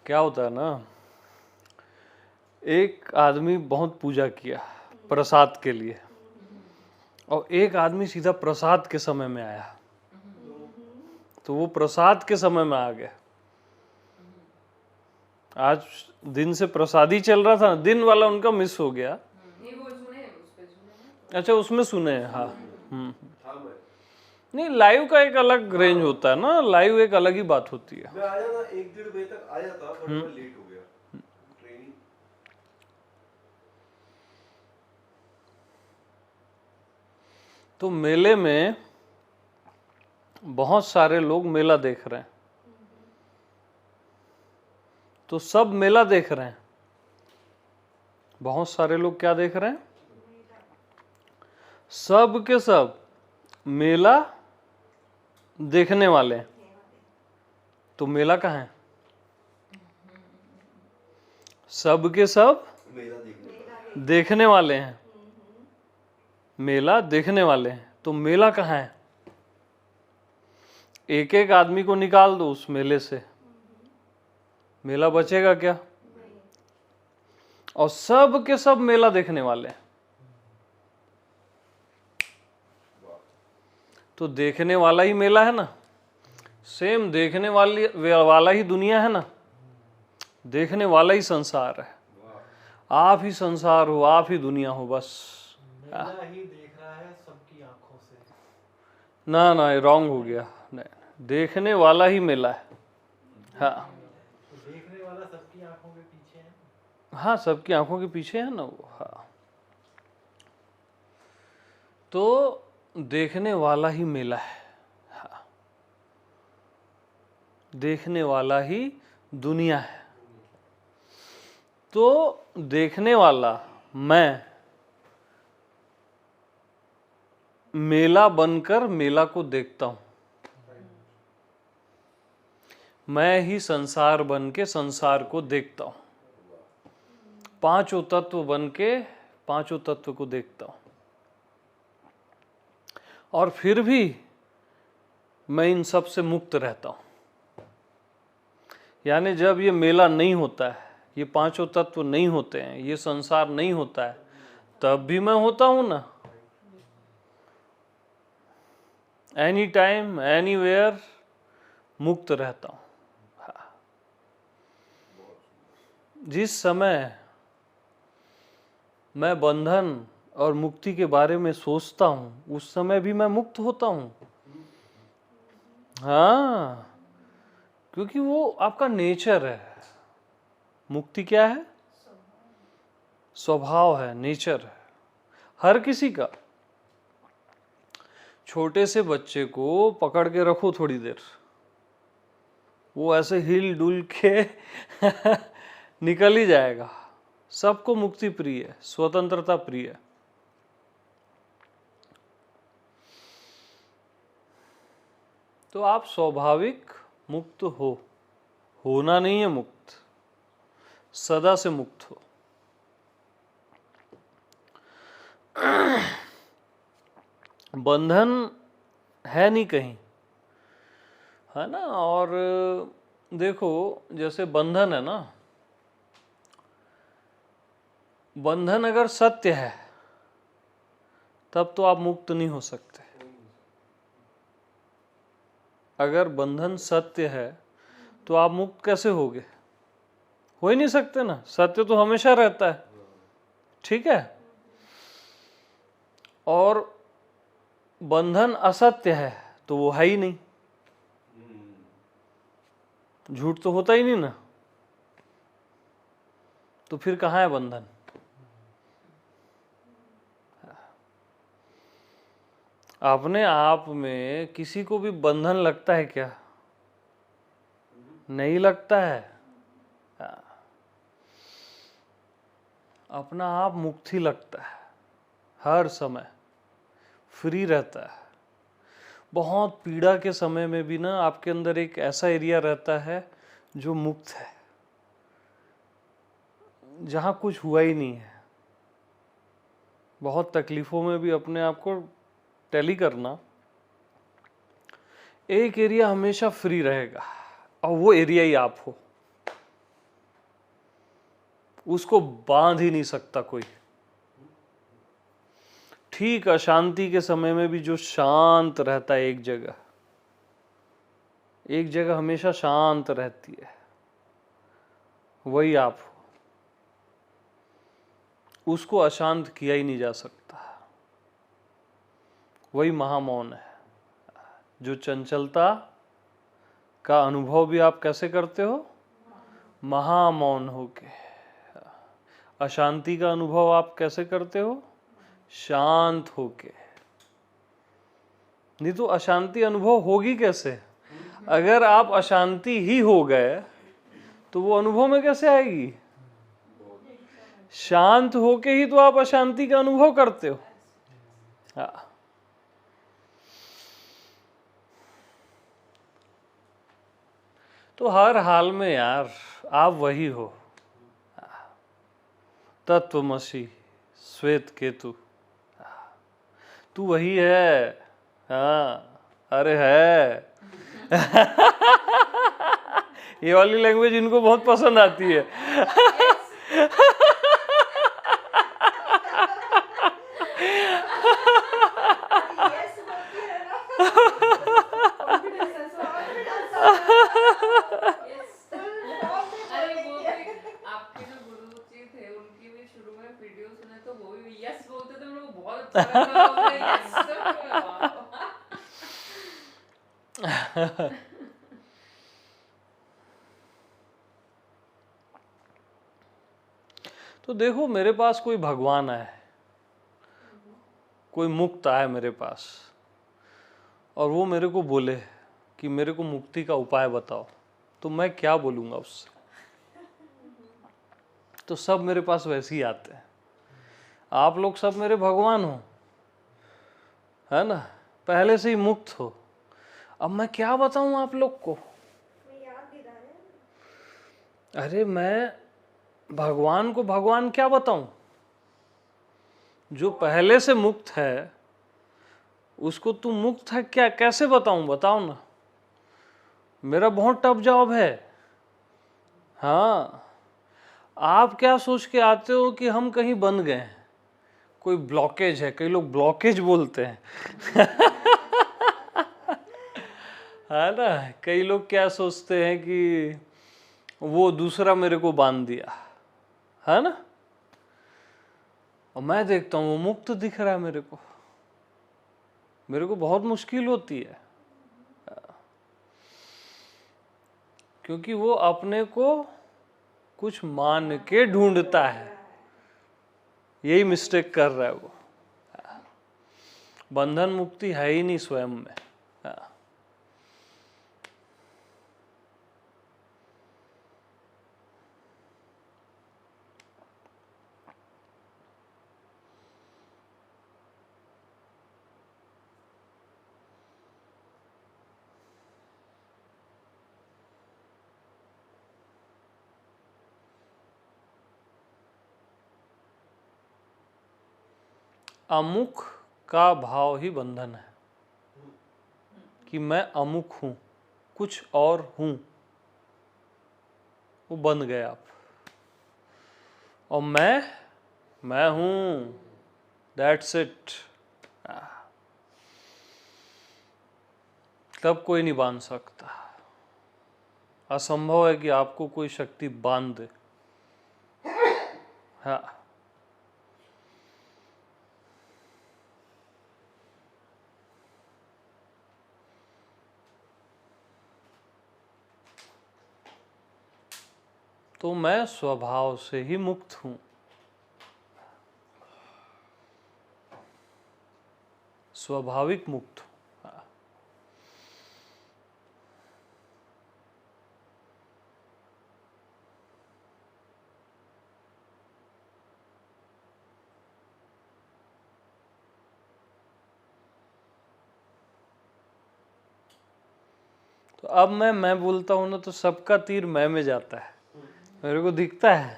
क्या होता है ना, एक आदमी बहुत पूजा किया प्रसाद के लिए, और एक आदमी सीधा प्रसाद के समय में आया, तो वो प्रसाद के समय में आ गया। आज दिन से प्रसाद ही चल रहा था, दिन वाला उनका मिस हो गया। नहीं वो सुने, उस पे सुने। अच्छा, उसमें सुने हैं, हाँ। नहीं, लाइव का एक अलग रेंज होता है ना, लाइव एक अलग ही बात होती है। मैं आया था 1-1:30 बजे तक आया था, बट मैं लेट हो गया ट्रेनिंग। तो मेले में बहुत सारे लोग मेला देख रहे हैं, तो सब मेला देख रहे हैं। बहुत सारे लोग क्या देख रहे हैं? सब के सब मेला देखने वाले हैं। तो मेला कहाँ है? सब के सब मेला देखने वाले हैं, मेला देखने वाले हैं। तो मेला कहाँ है? एक एक आदमी को निकाल दो उस मेले से, मेला बचेगा क्या? और सब के सब मेला देखने वाले हैं। तो देखने वाला ही मेला है ना, सेम देखने वाला ही दुनिया है ना, देखने वाला ही संसार है। आप ही संसार हो, आप ही दुनिया हो, बस। मेला ही देख रहा है सबकी आंखों से। ना ना, ये रॉन्ग हो गया। नहीं, देखने वाला ही मेला है। हाँ तो देखने वाला सबकी आंखों के पीछे है। हाँ, सबकी आंखों के पीछे है ना वो। हाँ, तो देखने वाला ही मेला है। हाँ, देखने वाला ही दुनिया है। तो देखने वाला मैं मेला बनकर मेला को देखता हूं, मैं ही संसार बन के संसार को देखता हूं, पांचों तत्व बन के पांचों तत्व को देखता हूं। और फिर भी मैं इन सब से मुक्त रहता हूं। यानी जब ये मेला नहीं होता है, ये पांचों तत्व नहीं होते हैं, ये संसार नहीं होता है, तब भी मैं होता हूं ना। एनी टाइम एनीवेयर मुक्त रहता हूं। हाँ। जिस समय मैं बंधन और मुक्ति के बारे में सोचता हूं, उस समय भी मैं मुक्त होता हूं। हाँ, क्योंकि वो आपका नेचर है। मुक्ति क्या है? स्वभाव है, नेचर है हर किसी का। छोटे से बच्चे को पकड़ के रखो थोड़ी देर, वो ऐसे हिल डुल के निकल ही जाएगा। सबको मुक्ति प्रिय है, स्वतंत्रता प्रिय है। तो आप स्वाभाविक मुक्त हो, होना नहीं है मुक्त, सदा से मुक्त हो। बंधन है नहीं कहीं, है ना। और देखो, जैसे बंधन है ना, बंधन अगर सत्य है तब तो आप मुक्त नहीं हो सकते। अगर बंधन सत्य है तो आप मुक्त कैसे होगे? हो ही नहीं सकते ना, सत्य तो हमेशा रहता है। ठीक है। और बंधन असत्य है तो वो है ही नहीं, झूठ तो होता ही नहीं ना, तो फिर कहाँ है बंधन? अपने आप में किसी को भी बंधन लगता है क्या? नहीं लगता है। अपना आप मुक्त ही लगता है, हर समय फ्री रहता है। बहुत पीड़ा के समय में भी ना आपके अंदर एक ऐसा एरिया रहता है जो मुक्त है, जहां कुछ हुआ ही नहीं है। बहुत तकलीफों में भी अपने आप को टैली करना, एक एरिया हमेशा फ्री रहेगा और वो एरिया ही आप हो। उसको बांध ही नहीं सकता कोई। ठीक अशांति के समय में भी जो शांत रहता है एक जगह हमेशा शांत रहती है, वही आप हो। उसको अशांत किया ही नहीं जा सकता। वही महामौन है। जो चंचलता का अनुभव भी आप कैसे करते हो? महामौन होके। अशांति का अनुभव आप कैसे करते हो? शांत होके। नहीं तो अशांति अनुभव होगी कैसे? अगर आप अशांति ही हो गए तो वो अनुभव में कैसे आएगी? शांत होके ही तो आप अशांति का अनुभव करते हो। हाँ। तो हर हाल में यार आप वही हो। तत्वमसि श्वेत केतु, तू वही है। हाँ, अरे है। ये वाली लैंग्वेज इनको बहुत पसंद आती है। अरे वो भी आपके जो गुरु जी थे उनकी भी शुरू में वीडियो सुने तो वो भी यस बोलते थे, मेरे को बहुत अच्छा लगा। यस तो देखो, मेरे पास कोई भगवान आए, कोई मुक्त आए मेरे पास, और वो मेरे को बोले कि मेरे को मुक्ति का उपाय बताओ, तो मैं क्या बोलूंगा उससे? तो सब मेरे पास वैसे ही आते हैं। आप लोग सब मेरे भगवान हो, है ना? पहले से ही मुक्त हो। अब मैं क्या बताऊं आप लोग को? अरे मैं भगवान को भगवान क्या बताऊं? जो पहले से मुक्त है उसको तू मुक्त है क्या, कैसे बताऊं? बताओ ना। मेरा बहुत टफ जॉब है। हाँ, आप क्या सोच के आते हो कि हम कहीं बंद गए हैं, कोई ब्लॉकेज है? कई लोग ब्लॉकेज बोलते हैं। है ना? कई लोग क्या सोचते हैं कि वो दूसरा मेरे को बांध दिया, है ना? और मैं देखता हूँ वो मुक्त दिख रहा है मेरे को। मेरे को बहुत मुश्किल होती है, क्योंकि वो अपने को कुछ मान के ढूंढता है। यही मिस्टेक कर रहा है वो। बंधन मुक्ति है ही नहीं स्वयं में। अमुख का भाव ही बंधन है, कि मैं अमुख हूं, कुछ और हूं, वो बंध गए आप। और मैं हूं, दैट्स इट। तब कोई नहीं बांध सकता। असंभव है कि आपको कोई शक्ति बांध दे। हाँ, तो मैं स्वभाव से ही मुक्त हूं। स्वाभाविक मुक्त हूं। तो अब मैं बोलता हूं ना, तो सबका तीर मैं में जाता है। मेरे को दिखता है।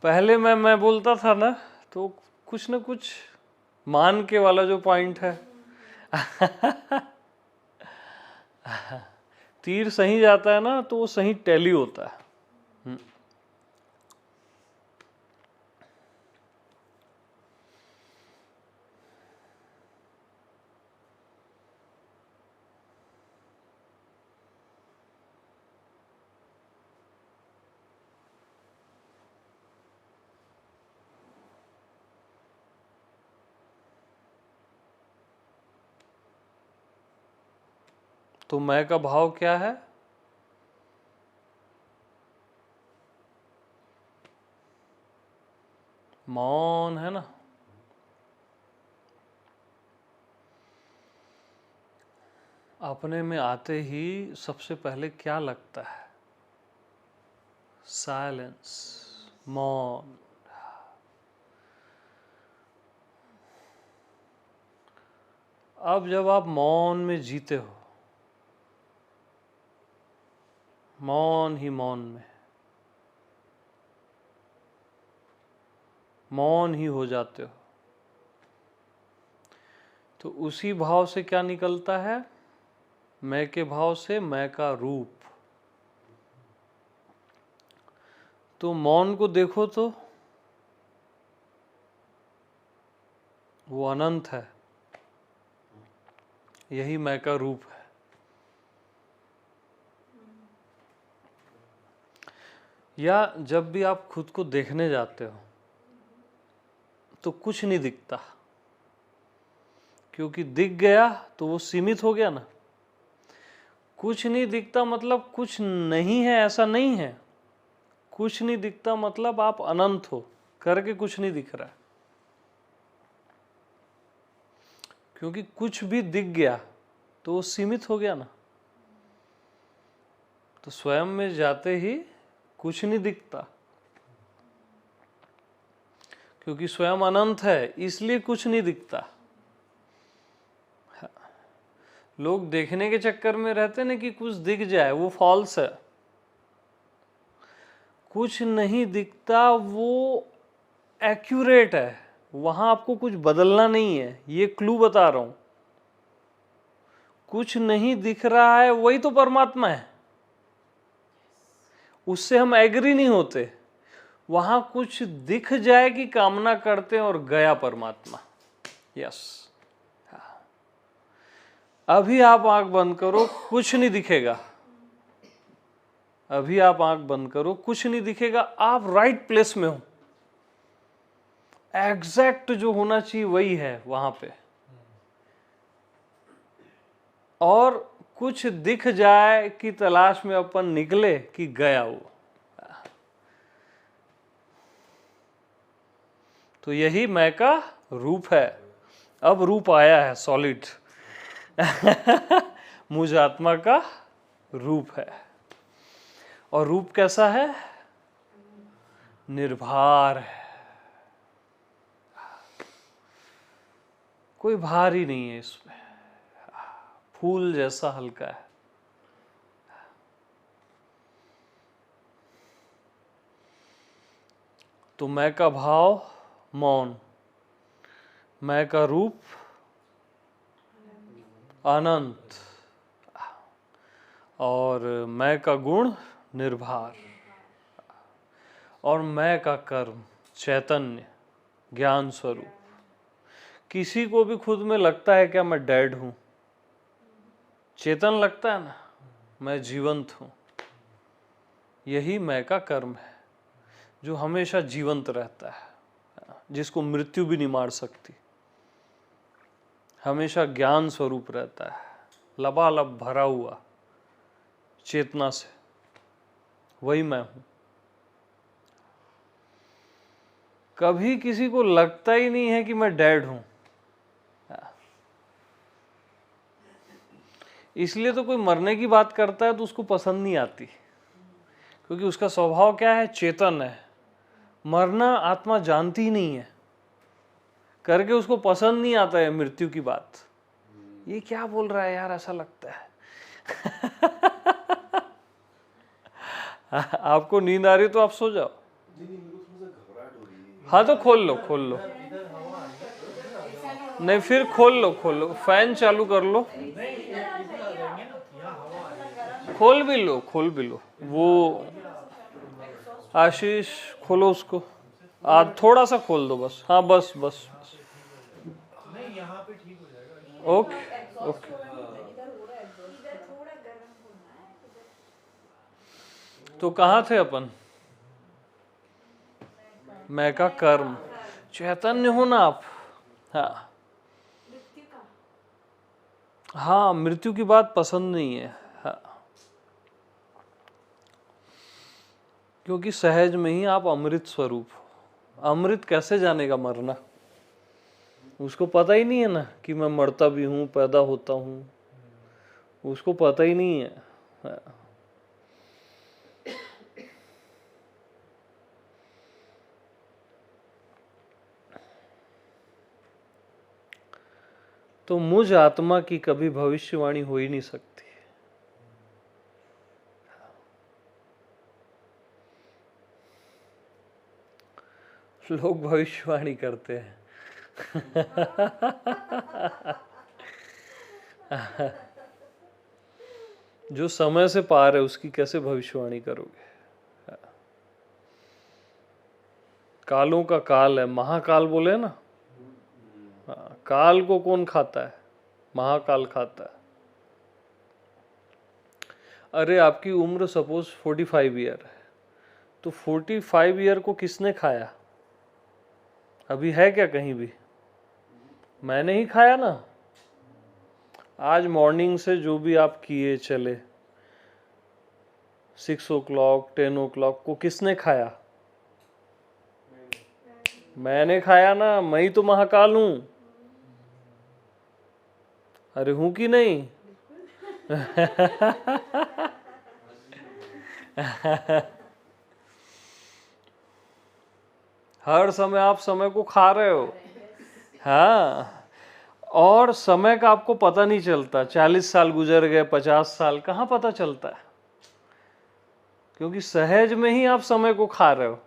पहले मैं बोलता था ना, तो कुछ ना कुछ मान के वाला जो पॉइंट है, तीर सही जाता है ना, तो वो सही टैली होता है। तो मैं का भाव क्या है? मौन है ना। अपने में आते ही सबसे पहले क्या लगता है? साइलेंस, मौन। अब जब आप मौन में जीते हो, मौन ही मौन में, मौन ही हो जाते हो, तो उसी भाव से क्या निकलता है? मैं के भाव से मैं का रूप। तो मौन को देखो तो वो अनंत है, यही मैं का रूप है। या जब भी आप खुद को देखने जाते हो तो कुछ नहीं दिखता, क्योंकि दिख गया तो वो सीमित हो गया ना। कुछ नहीं दिखता मतलब कुछ नहीं है, ऐसा नहीं है। कुछ नहीं दिखता मतलब आप अनंत हो, करके कुछ नहीं दिख रहा है। क्योंकि कुछ भी दिख गया तो वो सीमित हो गया ना। तो स्वयं में जाते ही कुछ नहीं दिखता, क्योंकि स्वयं अनंत है, इसलिए कुछ नहीं दिखता। लोग देखने के चक्कर में रहते ना कि कुछ दिख जाए, वो फॉल्स है। कुछ नहीं दिखता वो एक्यूरेट है, वहां आपको कुछ बदलना नहीं है। ये क्लू बता रहा हूं। कुछ नहीं दिख रहा है वही तो परमात्मा है, उससे हम एग्री नहीं होते। वहां कुछ दिख जाए की कामना करते हैं और गया परमात्मा। यस। अभी आप आंख बंद करो, कुछ नहीं दिखेगा। अभी आप आंख बंद करो, कुछ नहीं दिखेगा। आप राइट प्लेस में हो, एग्जैक्ट जो होना चाहिए वही है वहां पे। और कुछ दिख जाए कि तलाश में अपन निकले कि गया वो। तो यही मैं का रूप है। अब रूप आया है सॉलिड। मुझ आत्मा का रूप है। और रूप कैसा है? निर्भार है, कोई भार ही नहीं है इसमें, फूल जैसा हल्का है। तो मैं का भाव मौन, मैं का रूप अनंत, और मैं का गुण निर्भार, और मैं का कर्म चैतन्य ज्ञान स्वरूप। किसी को भी खुद में लगता है क्या मैं डेड हूं? चेतन लगता है ना, मैं जीवंत हूं। यही मैं का कर्म है जो हमेशा जीवंत रहता है, जिसको मृत्यु भी नहीं मार सकती। हमेशा ज्ञान स्वरूप रहता है, लबालब भरा हुआ चेतना से। वही मैं हूं। कभी किसी को लगता ही नहीं है कि मैं डेड हूं। इसलिए तो कोई मरने की बात करता है तो उसको पसंद नहीं आती, क्योंकि उसका स्वभाव क्या है? चेतन है। मरना आत्मा जानती ही नहीं है, करके उसको पसंद नहीं आता है मृत्यु की बात। ये क्या बोल रहा है यार, ऐसा लगता है। आपको नींद आ रही तो आप सो जाओ। हाँ तो खोल लो, खोल लो। नहीं फिर खोल लो, खोल लो, फैन चालू कर लो, खोल भी लो, खोल भी लो। वो आशीष खोलो उसको, आज थोड़ा सा खोल दो बस। हाँ बस बस बस। नहीं यहाँ पे ठीक हो जाएगा। Okay okay. तो कहाँ थे अपन? मैं का कर्म। चैतन्य हो ना आप। हाँ हाँ, मृत्यु की बात पसंद नहीं है। हाँ, क्योंकि सहज में ही आप अमृत स्वरूप हो। अमृत कैसे जानेगा मरना? उसको पता ही नहीं है ना कि मैं मरता भी हूँ, पैदा होता हूँ, उसको पता ही नहीं है। हाँ। तो मुझ आत्मा की कभी भविष्यवाणी हो ही नहीं सकती। लोग भविष्यवाणी करते हैं। जो समय से पार है उसकी कैसे भविष्यवाणी करोगे? कालों का काल है, महाकाल बोले ना। हाँ, काल को कौन खाता है? महाकाल खाता है। अरे आपकी उम्र सपोज 45 ईयर है, तो 45 ईयर को किसने खाया? अभी है क्या कहीं भी? मैंने ही खाया ना। आज मॉर्निंग से जो भी आप किए चले, 6 o'clock 10 o'clock को किसने खाया? मैंने खाया ना। मैं ही तो महाकाल हूं। अरे हूं कि नहीं? हर समय आप समय को खा रहे हो। हाँ, और समय का आपको पता नहीं चलता। 40 साल गुजर गए, 50 साल, कहाँ पता चलता है? क्योंकि सहज में ही आप समय को खा रहे हो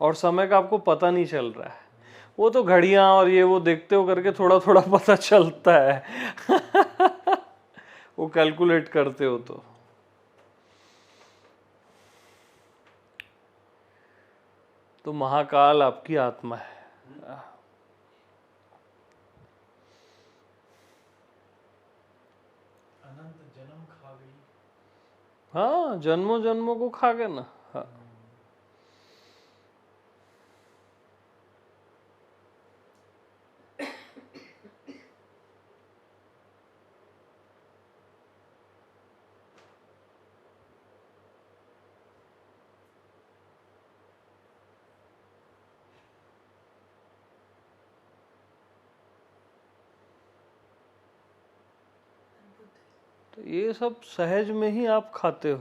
और समय का आपको पता नहीं चल रहा है। वो तो घड़ियां और ये वो देखते हो करके थोड़ा थोड़ा पता चलता है। वो कैलकुलेट करते हो तो महाकाल आपकी आत्मा है। अनंत जन्म खा गई। हाँ, जन्मों जन्मों को खा गए ना। हाँ। तो ये सब सहज में ही आप खाते हो।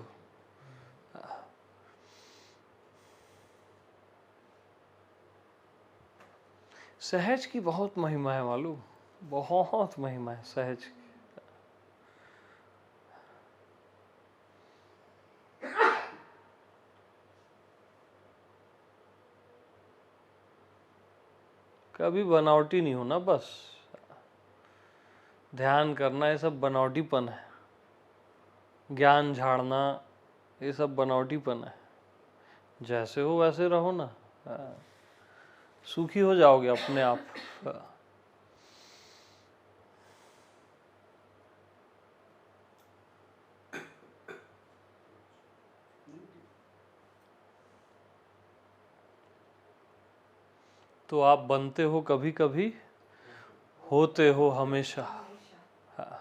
सहज की बहुत महिमा है, मालूम? बहुत महिमा है सहज की। कभी बनावटी नहीं होना, बस ध्यान करना। ये सब बनावटीपन है। ज्ञान झाड़ना, ये सब बनावटीपन है। जैसे हो वैसे रहो ना। हाँ। सुखी हो जाओगे अपने आप। हाँ। तो आप बनते हो कभी कभी, होते हो हमेशा। हाँ।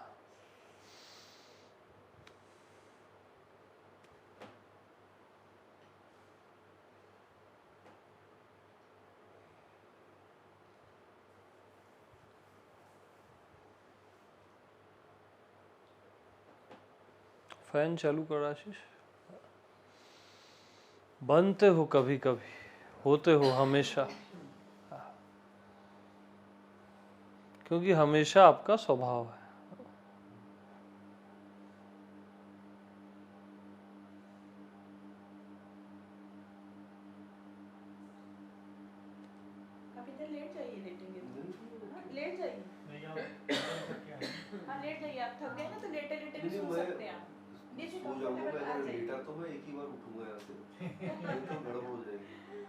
फैन चालू कर आशीष। बनते हो कभी कभी, होते हो हमेशा। क्योंकि हमेशा आपका स्वभाव है। आप इधर लेट जाइए, लेटेंगे तो। हाँ, लेट जाइए। नहीं आप थक गए हैं। हाँ, लेट जाइए। आप थक गए ना, तो लेटे लेटे भी नहीं, सो मैं सकते हैं आप। नीचे सो जाऊंगा। मैं कंफर्टेबल आ अगर जाइए। लेटा तो मैं एक ही बार उठूंगा यहाँ से। नहीं तो गड़बड़ हो जाएगी।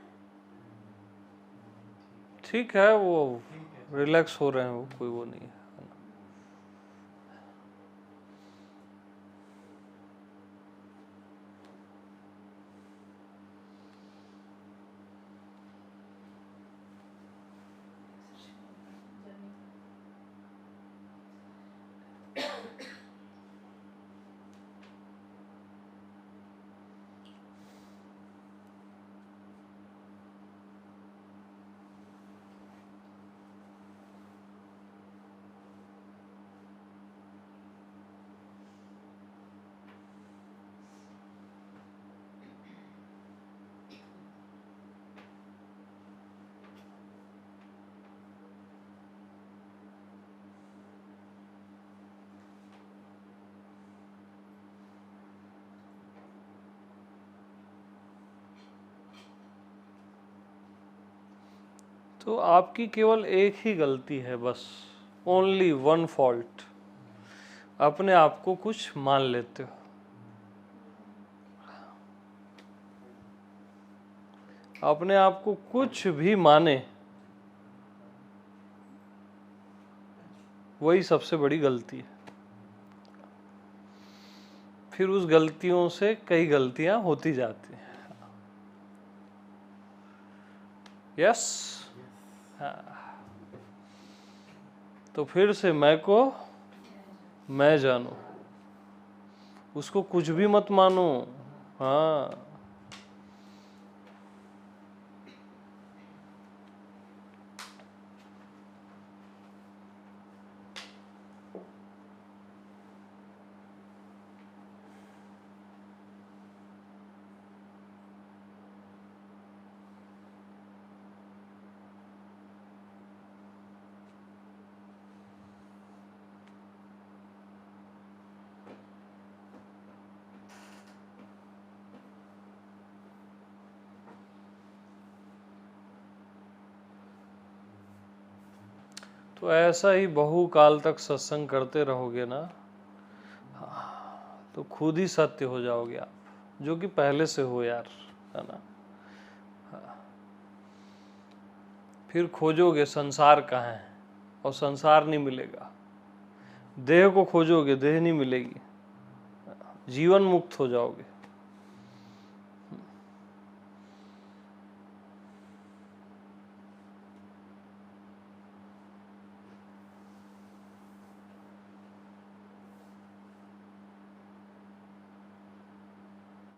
ठीक है, वो ठीक है। रिलैक्स हो रहे हैं, वो कोई वो नहीं है। जर्नी। तो आपकी केवल एक ही गलती है बस, ओनली वन फॉल्ट, अपने आप को कुछ मान लेते हो। अपने आप को कुछ भी माने, वही सबसे बड़ी गलती है। फिर उस गलतियों से कई गलतियां होती जाती हैं। यस, हाँ। तो फिर से मैं को मैं जानू, उसको कुछ भी मत मानो। हाँ, तो ऐसा ही बहुकाल तक सत्संग करते रहोगे ना, तो खुद ही सत्य हो जाओगे आप, जो कि पहले से हो यार, है ना। फिर खोजोगे संसार कहाँ है, और संसार नहीं मिलेगा। देह को खोजोगे, देह नहीं मिलेगी, जीवन मुक्त हो जाओगे।